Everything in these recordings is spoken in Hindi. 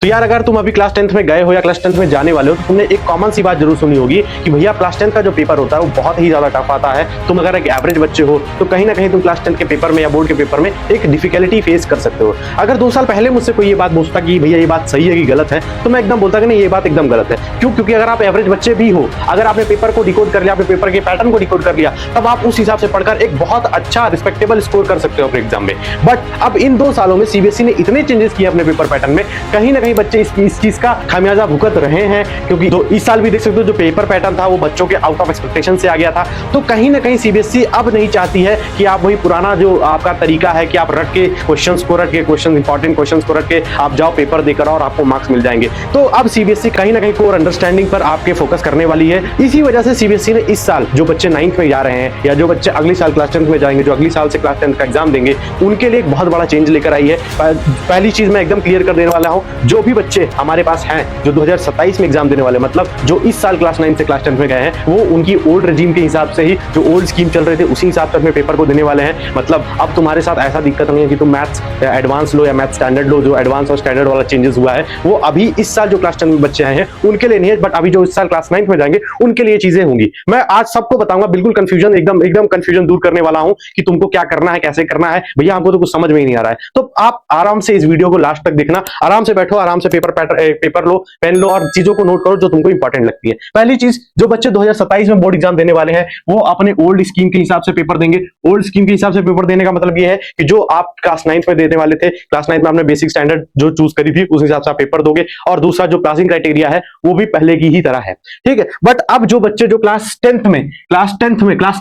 तो यार अगर तुम अभी क्लास 10th में गए हो या क्लास 10th में जाने वाले हो तो तुमने एक कॉमन सी बात जरूर सुनी होगी कि भैया क्लास 10th का जो पेपर होता है वो बहुत ही ज्यादा टफ आता है। तुम अगर एक एवरेज बच्चे हो तो कहीं ना कहीं तुम क्लास 10th के पेपर में या बोर्ड के पेपर में एक डिफिकल्टी फेस कर सकते हो। अगर 2 साल पहले मुझसे कोई ये बात पूछता कि भैया ये बात सही है कि गलत है, तो मैं एकदम बोलता कि नहीं ये बात एकदम गलत है। क्यों? क्योंकि अगर आप एवरेज बच्चे भी हो, अगर आपने पेपर को डिकोड कर लिया, आपने पेपर के पैटर्न को डिकोड कर लिया, तब आप उस हिसाब से पढ़कर एक बहुत अच्छा रिस्पेक्टेबल स्कोर कर सकते हो अपने एग्जाम में। बट अब इन 2 सालों में सीबीएसई ने इतने चेंजेस किए अपने पेपर पैटर्न में, कहीं ना कहीं बच्चे इस चीज का खामियाजा भुगत रहे हैं। क्योंकि इस साल भी देख सकते हो जो पेपर पैटर्न था वो बच्चों के आउट ऑफ एक्सपेक्टेशन से आ गया था। तो कहीं ना कहीं सीबीएसई अब नहीं चाहती है कि आप वही पुराना जो आपका तरीका है कि आप रट के क्वेश्चंस को रट के इंपॉर्टेंट क्वेश्चंस को रट के आप जाओ पेपर देकर और आपको मार्क्स मिल जाएंगे। तो अब सीबीएसई कहीं ना कहीं कोर अंडरस्टैंडिंग पर आपके फोकस करने वाली है। इसी वजह से सीबीएसई ने इस साल जो बच्चे 9th में जा रहे हैं या जो बच्चे अगले साल क्लास 10th में जाएंगे, जो अगली साल से क्लास 10th का एग्जाम देंगे, उनके लिए एक बहुत बड़ा चेंज लेकर आई है। पहली चीज मैं एकदम क्लियर कर देने वाला हूं, जो भी बच्चे हमारे पास हैं जो 2027 में एग्जाम देने वाले, मतलब जो इस साल क्लास 9 से क्लास 10 में गए हैं, वो उनकी ओल्ड रेजिम के हिसाब से ही जो ओल्ड स्कीम चल रहे थे उसी हिसाब से अपने पेपर को देने वाले हैं। मतलब अब तुम्हारे साथ ऐसा दिक्कत नहीं है कि तुम मैथ्स एडवांस लो या मैथ्स स्टैंडर्ड लो। जो एडवांस और स्टैंडर्ड वाला चेंजेस हुआ है वो अभी इस साल जो क्लास 10 में बच्चे आए हैं उनके लिए नहीं है, बट अभी जो इस साल क्लास 9 में जाएंगे उनके लिए चीजें होंगी। मैं आज सबको बताऊंगा, बिल्कुल कंफ्यूजन एकदम कंफ्यूजन दूर करने वाला हूं कि तुमको क्या करना है, कैसे करना है। भैया हमको तो कुछ समझ में ही नहीं आ रहा है। तो आप आराम से इस वीडियो को लास्ट तक देखना, आराम से बैठो, आराम से पेपर लो, पेन लो और चीजों को नोट करो जो तुमको इंपॉर्टेंट लगती है। पहली चीज, जो बच्चे 2027 में बोर्ड एग्जाम देने वाले हैं वो अपने ओल्ड स्कीम के हिसाब से पेपर देंगे। ओल्ड स्कीम के हिसाब से पेपर देने का मतलब ये है कि जो आप क्लास 9 में देने वाले थे, क्लास 9 में आपने बेसिक स्टैंडर्ड जो चूज करी थी उस हिसाब से आप पेपर दोगे, और दूसरा जो पासिंग क्राइटेरिया है वो भी पहले की ही तरह है। ठीक है। बट अब जो बच्चे जो क्लास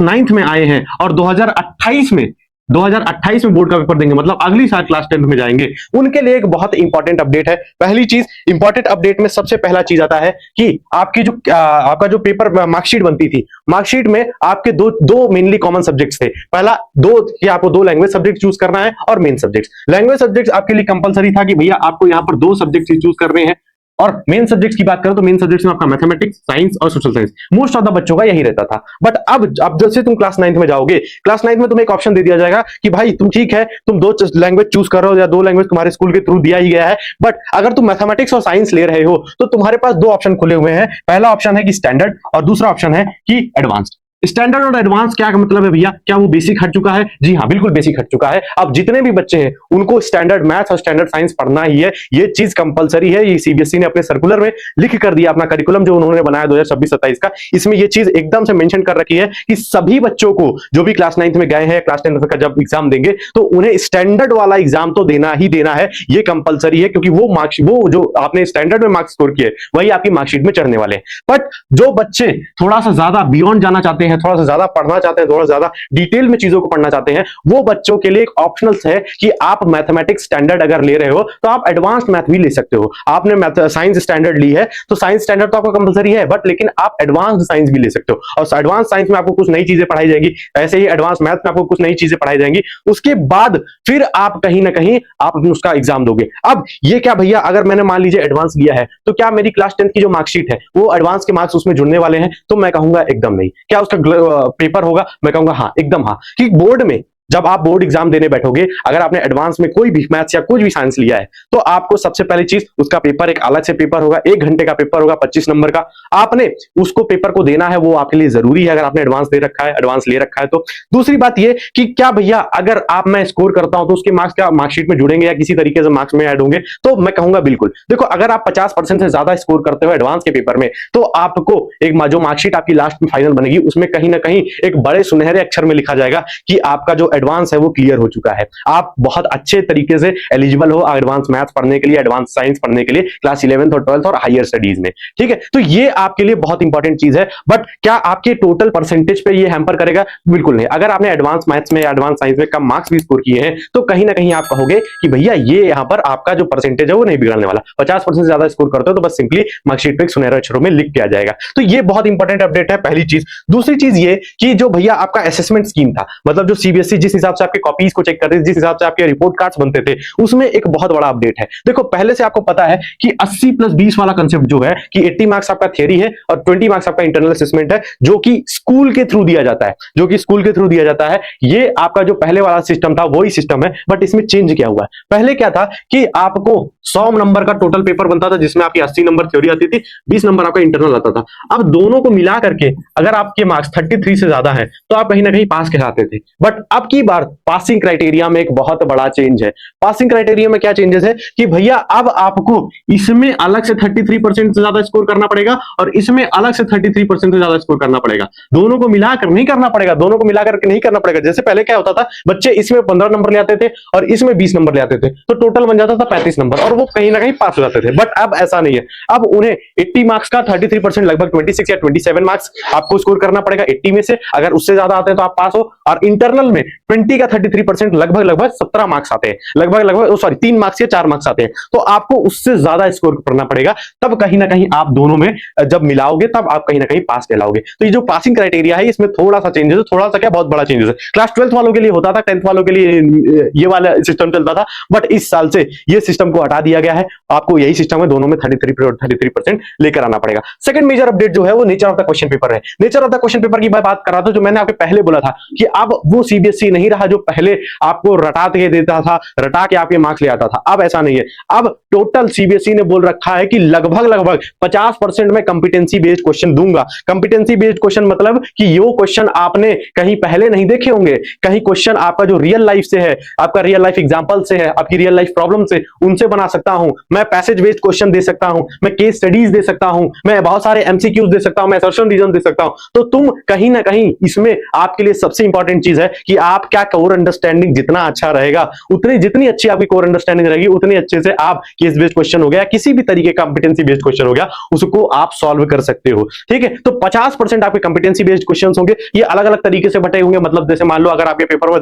9th में आए हैं और 2028 में बोर्ड का पेपर देंगे, मतलब अगली साल क्लास 10th में जाएंगे, उनके लिए एक बहुत इंपॉर्टेंट अपडेट है। पहली चीज, इंपॉर्टेंट अपडेट में सबसे पहला चीज आता है कि आपका जो पेपर मार्कशीट बनती थी, मार्कशीट में आपके दो मेनली कॉमन सब्जेक्ट्स थे। पहला कि आपको 2 लैंग्वेज सब्जेक्ट चूज करना है और मेन सब्जेक्ट्स। लैंग्वेज सब्जेक्ट्स आपके लिए कंपलसरी था कि भैया आपको यहां पर 2 सब्जेक्ट चूज करने हैं। और मेन सब्जेक्ट्स की बात करें तो मेन सब्जेक्ट्स में आपका मैथमेटिक्स, साइंस और social science most of the बच्चों का यही रहता था। बट अब जब से तुम क्लास 9 में जाओगे, क्लास 9 में तुम्हें एक ऑप्शन दे दिया जाएगा कि भाई तुम ठीक है, तुम 2 लैंग्वेज चूज कर रहे हो या 2 लैंग्वेज तुम्हारे स्कूल के थ्रू दिया ही गया है, बट अगर तुम मैथमेटिक्स और साइंस ले रहे हो तो तुम्हारे पास 2 ऑप्शन खुले हुए हैं। पहला ऑप्शन है कि स्टैंडर्ड और दूसरा ऑप्शन है कि एडवांस्ड। स्टैंडर्ड और एडवांस क्या मतलब है भैया? क्या वो बेसिक हट चुका है? जी हाँ, बिल्कुल बेसिक हट चुका है। अब जितने भी बच्चे हैं उनको स्टैंडर्ड मैथ्स और स्टैंडर्ड साइंस पढ़ना ही है, ये चीज कंपलसरी है। ये सीबीएसई ने अपने सर्कुलर में लिख कर दिया, अपना करिकुलम जो उन्होंने बनाया 2026-27 का, इसमें ये चीज एकदम से मेंशन कर रखी है कि सभी बच्चों को जो भी क्लास 9 में गए हैं, क्लास 10 का जब एग्जाम देंगे तो उन्हें स्टैंडर्ड वाला एग्जाम तो देना ही देना है। ये कंपलसरी है क्योंकि वो जो आपने स्टैंडर्ड में मार्क्स स्कोर किए वही आपकी मार्कशीट में चढ़ने वाले हैं। बट जो बच्चे थोड़ा सा ज्यादा बियॉन्ड जाना चाहते हैं, थोड़ा सा ज्यादा पढ़ना चाहते हैं, थोड़ा ज्यादा डिटेल में चीजों को पढ़ना चाहते हैं, वो बच्चों के लिए एक ऑप्शनल है कि आप मैथमेटिक्स स्टैंडर्ड अगर ले रहे हो तो आप एडवांस्ड मैथ भी ले सकते हो। आपने साइंस स्टैंडर्ड ली है तो साइंस स्टैंडर्ड तो आपका कंपलसरी है, बट लेकिन आप एडवांस्ड साइंस भी ले सकते हो। और एडवांस साइंस में आपको कुछ नई चीजें पढ़ाई जाएगी, ऐसे ही एडवांस मैथ में आपको कुछ नई चीजें पढ़ाई जाएंगी। उसके बाद फिर आप कहीं ना कहीं आप उसका एग्जाम दोगे। अब ये क्या भैया, अगर मैंने मान लीजिए एडवांस लिया है तो क्या मेरी क्लास 10 की जो मार्कशीट है वो एडवांस के मार्क्स उसमें जुड़ने वाले हैं? तो मैं कहूंगा एकदम नहीं। क्या उसका पेपर होगा? मैं कहूंगा हाँ, एकदम हाँ। कि बोर्ड में जब आप बोर्ड एग्जाम देने बैठोगे, अगर आपने एडवांस में कोई भी मैथ्स या कुछ भी साइंस लिया है तो आपको सबसे पहली चीज उसका पेपर एक अलग से पेपर होगा, 1 घंटे का पेपर होगा 25 नंबर का। आपने उसको पेपर को देना है, वो आपके लिए जरूरी है अगर आपने एडवांस दे रखा है, एडवांस ले रखा है तो। दूसरी बात ये कि क्या भैया अगर मैं स्कोर करता हूं तो उसके मार्क्स क्या मार्कशीट में जुड़ेंगे या किसी तरीके से मार्क्स में ऐड होंगे? तो मैं कहूंगा बिल्कुल। देखो, अगर आप 50% से ज्यादा स्कोर करते हो एडवांस के पेपर में तो आपको एक जो मार्कशीट आपकी लास्ट में फाइनल बनेगी उसमें कहीं ना कहीं एक बड़े सुनहरे अक्षर में लिखा जाएगा कि आपका जो एडवांस है वो क्लियर हो चुका है। आप बहुत अच्छे तरीके से एलिजिबल हो एडवांस मैथ्स पढ़ने के लिए, एडवांस साइंस पढ़ने के लिए क्लास 11th और 12th और हायर स्टडीज में। ठीक है, तो ये आपके लिए बहुत इंपॉर्टेंट चीज है। बट क्या आपके टोटल परसेंटेज पे ये हैम्पर करेगा? बिल्कुल नहीं। अगर आपने एडवांस मैथ्स में, एडवांस साइंस में कम मार्क्स भी स्कोर किए हैं तो कहीं ना कहीं आप कहोगे कि भैया ये यहां पर आपका जो परसेंटेज है वो नहीं बिगड़ने वाला। 50% से ज्यादा स्कोर करते हो तो बस सिंपली मार्कशीट पे सुनहरे अक्षरों में लिख के आ जाएगा। तो ये बहुत इंपॉर्टेंट अपडेट है, पहली चीज। दूसरी चीज ये कि जो भैया आपका असेसमेंट स्कीम था, मतलब जो सीबीएसई जिस हिसाब से आपके कॉपीज को चेक करते थे, जिस हिसाब से आपके रिपोर्ट कार्ड्स बनते थे, उसमें एक बहुत बड़ा अपडेट है। देखो पहले से आपको पता है कि 80+20 वाला कंसेप्ट जो है कि 80 मार्क्स आपका थ्योरी है और 20 मार्क्स आपका इंटरनल असेसमेंट है, जो कि स्कूल के थ्रू दिया जाता है, जो कि स्कूल के थ्रू दिया जाता है। ये आपका जो पहले वाला सिस्टम था वही सिस्टम है, बट इसमें चेंज क्या हुआ है। पहले क्या था कि आपको 100 नंबर का टोटल पेपर बनता था, जिसमें आपकी 80 नंबर थ्योरी आती थी, 20 नंबर आपका इंटरनल आता था। अब दोनों को मिला करके अगर आपके मार्क्स 33 से ज्यादा है तो आप कहीं ना कहीं पास कहलाते थे। बट अब की बार पासिंग क्राइटेरिया में एक बहुत बड़ा चेंज है। पासिंग क्राइटेरिया में क्या चेंजेस है कि भैया अब आपको इसमें अलग से 33% से ज्यादा स्कोर करना पड़ेगा और इसमें अलग से 33% से ज्यादा स्कोर करना पड़ेगा। दोनों को मिलाकर नहीं करना पड़ेगा, दोनों को मिलाकर नहीं करना पड़ेगा। जैसे पहले क्या होता था, बच्चे इसमें 15 नंबर ले आते थे और इसमें 20 नंबर ले आते थे, तो टोटल बन जाता था 35 नंबर और वो कहीं ना कहीं पास हो जाते थे। बट अब ऐसा नहीं है। अब उन्हें 80 मार्क्स का 33%, लगभग 26 या 27 मार्क्स आपको स्कोर करना पड़ेगा 80 में से। अगर उससे ज्यादा आते हैं तो आप पास हो। और इंटरनल में 20 का 33%, लगभग 17 मार्क्स आते हैं, लगभग सॉरी 3 मार्क्स या 4 मार्क्स आते हैं, तो आपको उससे ज्यादा स्कोर करना पड़ेगा। तब कहीं ना कहीं आप दोनों में जब मिलाओगे तब आप कहीं ना कहीं पास कहलाओगे। तो ये जो पासिंग क्राइटेरिया है इसमें थोड़ा सा चेंजेस है, थोड़ा सा क्या बहुत बड़ा चेंजेस है। क्लास 12 वालों के लिए होता था, 10th वालों के लिए ये वाला सिस्टम चलता था, बट इस साल से ये सिस्टम को हटा दिया गया है। आपको यही सिस्टम है, दोनों में 33% लेकर आना पड़ेगा। सेकंड मेजर अपडेट जो है वो nature of the question paper है। Nature of the question paper की मैं बात कर रहा था, जो मैंने आपके पहले बोला था कि अब वो सीबीएसई नहीं रहा जो पहले आपको रटा के देता था, रटा के आपके मार्क्स ले आता था। अब ऐसा नहीं है। अब टोटल सीबीएसई ने बोल रखा है कि लगभग 50% में कंपिटेंसी बेस्ड क्वेश्चन दूंगा। कंपिटेंसी बेस्ड क्वेश्चन मतलब कि यो क्वेश्चन आपने कहीं पहले नहीं देखे होंगे, कहीं क्वेश्चन आपका जो रियल लाइफ से है, आपका रियल लाइफ एग्जांपल से है, आपकी रियल लाइफ प्रॉब्लम से, उनसे बना सकता हूं मैं। पैसेज बेस्ड क्वेश्चन दे सकता हूं मैं, केस स्टडीज दे सकता हूं मैं, बहुत सारे एमसीक्यूज दे सकता हूं मैं, असर्शन रीजन दे सकता हूं। तो तुम कहीं ना कहीं इसमें आपके लिए सबसे इंपॉर्टेंट चीज है कि आपका कोर अंडरस्टैंडिंग जितना अच्छा रहेगा, उतनी जितनी अच्छी आपकी कोर अंडरस्टैंडिंग रहेगी, उतनी अच्छे से आप केस बेस्ड क्वेश्चन हो गया, किसी भी तरीके का कंपिटेंसी बेस्ड क्वेश्चन हो गया, उसको आप सॉल्व कर सकते हो। ठीक है, तो 50% आपके कंपिटेंसी बेस्ड क्वेश्चंस होंगे। ये अलग अलग तरीके से बटे होंगे। मतलब जैसे मान लो अगर आपके पेपर में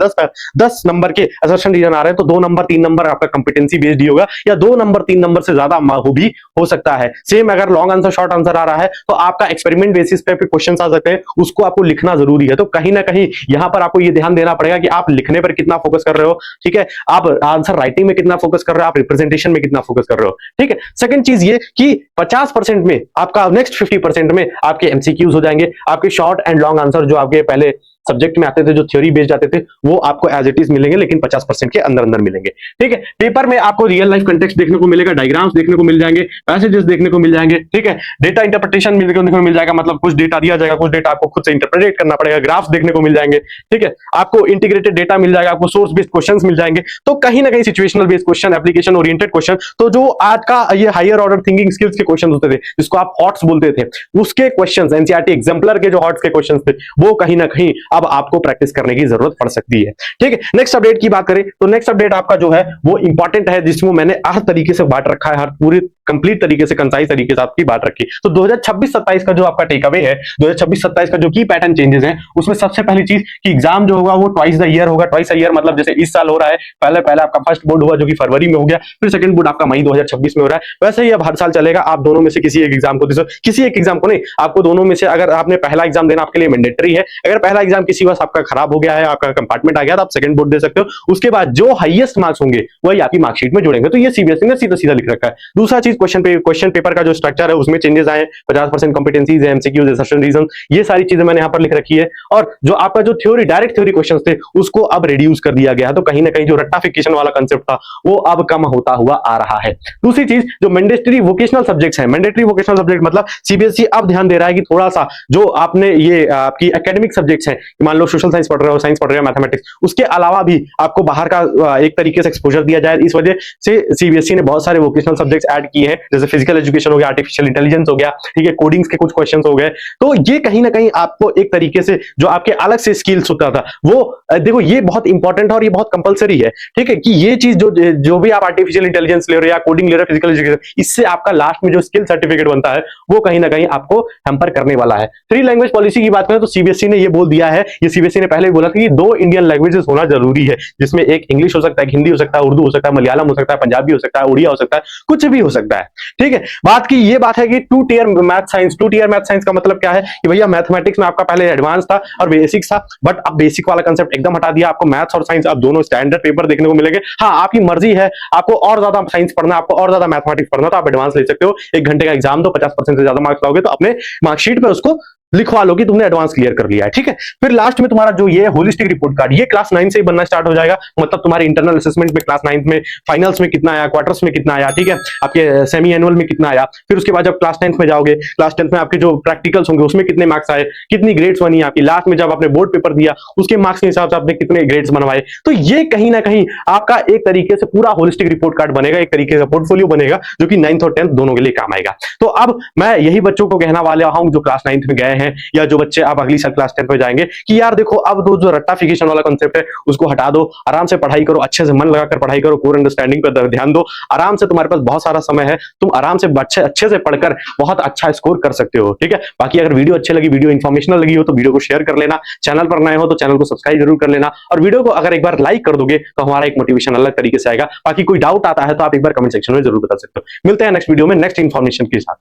10 नंबर के असर्शन रीजन आ रहे हैं तो 2 नंबर 3 नंबर आपका कंपिटेंसी बेस्ड ही होगा, या 2 नंबर 3 नंबर से ज्यादा भी हो सकता है। सेम अगर लॉन्ग आंसर शॉर्ट आंसर आ रहा है तो आपका एक्सपेरिमेंट बेसिस पे क्वेश्चंस आ सकते हैं, उसको आपको लिखना जरूरी है। तो कहीं ना कहीं यहां पर आपको ये ध्यान देना पड़ेगा कि आप लिखने पर कितना फोकस कर रहे हो। ठीक है, आप आंसर राइटिंग में कितना फोकस कर रहे हो, आप रिप्रेजेंटेशन में कितना फोकस कर रहे हो। ठीक है, सेकंड चीज ये कि 50% में आपका नेक्स्ट 50% में आपके एमसीक्यूज हो जाएंगे। आपके शॉर्ट एंड लॉन्ग आंसर जो आपके पहले सब्जेक्ट में आते थे, जो थ्योरी बेस्ड आते थे, वो आपको एज इट इज मिलेंगे, लेकिन 50% के अंदर अंदर मिलेंगे। ठीक है, पेपर में आपको रियल लाइफ कंटेक्स्ट देखने को मिलेगा, डायग्राम्स देखने को मिल जाएंगे, पैसेजेस देखने को मिल जाएंगे। ठीक है, डेटा इंटरप्रिटेशन देखने को मिल जाएगा, मतलब कुछ डेटा दिया जाएगा, कुछ डेटा आपको खुद से इंटरप्रेट करना पड़ेगा, ग्राफ्स देखने को मिल जाएंगे। ठीक है, आपको इंटीग्रेटेड डेटा मिल जाएगा, आपको सोर्स बेस्ड क्वेश्चंस मिल जाएंगे। तो कहीं ना कहीं situational based question, application oriented question, तो जो आज का ये हायर ऑर्डर थिंकिंग स्किल्स के क्वेश्चन होते थे, जिसको आप हॉट्स बोलते थे, उसके क्वेश्चन, एनसीईआरटी एग्जाम्पलर के जो हॉट्स के क्वेश्चन थे, वो कहीं ना कहीं अब आपको प्रैक्टिस करने की जरूरत पड़ सकती है। ठीक है, नेक्स्ट अपडेट की बात करें तो नेक्स्ट अपडेट आपका जो है वो इंपॉर्टेंट है, जिसमें मैंने हर तरीके से बांट रखा है, हर पूरी कंप्लीट तरीके से, कंसाइज तरीके से आपकी बात रखी। तो 2026-27 का जो आपका टेक अवे है, 2026-27 का जो की पैटर्न चेंजेस है, उसमें सबसे पहली चीज कि एग्जाम जो होगा वो ट्वाइस द ईयर होगा। ट्वाइस अ ईयर मतलब जैसे इस साल हो रहा है, पहले आपका फर्स्ट बोर्ड हुआ जो कि फरवरी में हो गया, फिर सेकंड बोर्ड आपका मई 2026 में हो रहा है। वैसे ही अब हर साल चलेगा। आप दोनों में से किसी एक एग्जाम को दे सकते, किसी एक एग्जाम को नहीं, आपको दोनों में से, अगर आपने पहला एग्जाम देना आपके लिए मैंडेटरी है, अगर पहला एग्जाम किसी वजह आपका खराब हो गया है, आपका कंपार्टमेंट आ गया, तो आप सेकंड बोर्ड दे सकते हो। उसके बाद जो हाईएस्ट मार्क्स होंगे वही आपकी मार्कशीट में जुड़ेंगे। तो ये सीबीएसई ने सीधा सीधा लिख रखा है। दूसरा चीज, क्वेश्चन पेपर का जो स्ट्रक्चर है उसमें चेंजेस आए, 50% कॉम्पिटेंसीज, एमसीक्यूज, असर्शन रीजन, ये सारी चीजें मैंने यहां पर लिख रखी है। और जो आपका जो थ्योरी, डायरेक्ट थ्योरी क्वेश्चंस थे, उसको अब रिड्यूस कर दिया गया है। तो कहीं ना कहीं जो रट्टाफिकेशन वाला कंसेप्ट था वो अब कम होता हुआ आ रहा है। दूसरी चीज, जो मैंडेटरी वोकेशनल सब्जेक्ट्स हैं, मैंडेटरी वोकेशनल सब्जेक्ट मतलब सीबीएसई अब ध्यान दे रहा है कि थोड़ा सा जो आपने ये आपकी एकेडमिक सब्जेक्ट्स हैं, मान लो सोशल साइंस पढ़ रहे हो, साइंस पढ़ रहे हो, मैथमेटिक्स, उसके अलावा भी आपको बाहर का एक तरीके से एक्सपोजर दिया जाए। इस वजह से सीबीएसई ने बहुत सारे वोकेशनल सब्जेक्ट्स ऐड किए हैं, जैसे फिजिकल एजुकेशन हो गया, आर्टिफिशियल इंटेलिजेंस हो गया, ठीक है, कोडिंग्स के कुछ क्वेश्चंस हो गए। तो ये कहीं ना कहीं आपको एक तरीके से जो आपके अलग से स्किल्स होता था वो देखो, ये बहुत इंपॉर्टेंट है और ये बहुत कंपलसरी है। ठीक है, कि ये चीज जो भी आप आर्टिफिशियल इंटेलिजेंस ले रहे हो या कोडिंग ले रहे हो, फिजिकल एजुकेशन, इससे आपका लास्ट में जो स्किल सर्टिफिकेट बनता है वो कहीं ना कहीं आपको हैम्पर करने वाला है। 3 लैंग्वेज पॉलिसी की बात करें तो सीबीएसई ने ये बोल दिया है है, ये सीबीएसई ने पहले भी बोला था कि 2 इंडियन लैंग्वेजेस होना जरूरी है, जिसमें एक इंग्लिश हो सकता है, हिंदी हो सकता है, उर्दू हो सकता है, मलयालम हो सकता है, पंजाबी हो सकता है, उड़िया हो सकता है, कुछ भी हो सकता है। ठीक है, बात की ये बात है कि 2 tier math science, 2 tier math science का मतलब क्या है कि भैया मैथमेटिक्स में आपका पहले एडवांस था और बेसिक था, बट अब बेसिक वाला कंसेप्ट एकदम हटा दिया, आपको मैथ्स और साइंस अब दोनों स्टैंडर्ड पेपर देखने को मिलेंगे। हाँ, आपकी मर्जी है, आपको और ज्यादा साइंस पढ़ना, आपको और ज्यादा मैथमेटिक्स पढ़ना, तो आप एडवांस ले सकते हो। 1 घंटे का एग्जाम दो, 50% से ज्यादा मार्क्स लाओगे तो अपने मार्कशीट पे उसको लिखवा लो कि तुमने एडवांस क्लियर कर लिया है। ठीक है, फिर लास्ट में तुम्हारा जो ये होलिस्टिक रिपोर्ट कार्ड, ये क्लास 9 से ही बनना स्टार्ट हो जाएगा। मतलब तुम्हारे इंटरनल असेसमेंट में क्लास 9 में फाइनल्स में कितना आया, क्वार्टर्स में कितना आया, ठीक है, आपके सेमी एनुअल में कितना आया, फिर उसके बाद जब क्लास 10th में जाओगे, क्लास 10th में आपके जो प्रैक्टिकल्स होंगे उसमें कितने मार्क्स आए, कितनी ग्रेड्स बनी आपकी, लास्ट में जब आपने बोर्ड पेपर दिया उसके मार्क्स के हिसाब से आपने कितने ग्रेड्स बनवाए। तो ये कहीं ना कहीं आपका एक तरीके से पूरा होलिस्टिक रिपोर्ट कार्ड बनेगा, एक तरीके का पोर्टफोलियो बनेगा, जो कि 9th और 10th दोनों के लिए काम आएगा। तो अब मैं यही बच्चों को कहना वाला हूं जो क्लास 9th में गए हैं, या जो बच्चे आप अगली साल क्लास 10th में जाएंगे, कि यार देखो अब जो रट्टाफिकेशन वाला कॉन्सेप्ट है उसको हटा दो, आराम से पढ़ाई करो, अच्छे से मन लगाकर पढ़ाई करो, कोर अंडरस्टैंडिंग पर ध्यान दो, आराम से, तुम्हारे पास बहुत सारा समय है, तुम आराम से अच्छे से पढ़कर बहुत अच्छा स्कोर कर सकते हो। ठीक है, बाकी अगर वीडियो अच्छी लगी, वीडियो इंफॉर्मेशनल लगी हो तो वीडियो को शेयर कर लेना, चैनल पर नए हो तो चैनल को सब्सक्राइब जरूर कर लेना, और वीडियो को अगर एक बार लाइक कर दोगे तो हमारा एक मोटिवेशन अलग तरीके से आएगा। बाकी कोई डाउट आता है तो आप एक बार कमेंट सेक्शन में जरूर बता सकते हो। मिलते हैं नेक्स्ट वीडियो में नेक्स्ट इन्फॉर्मेशन के साथ।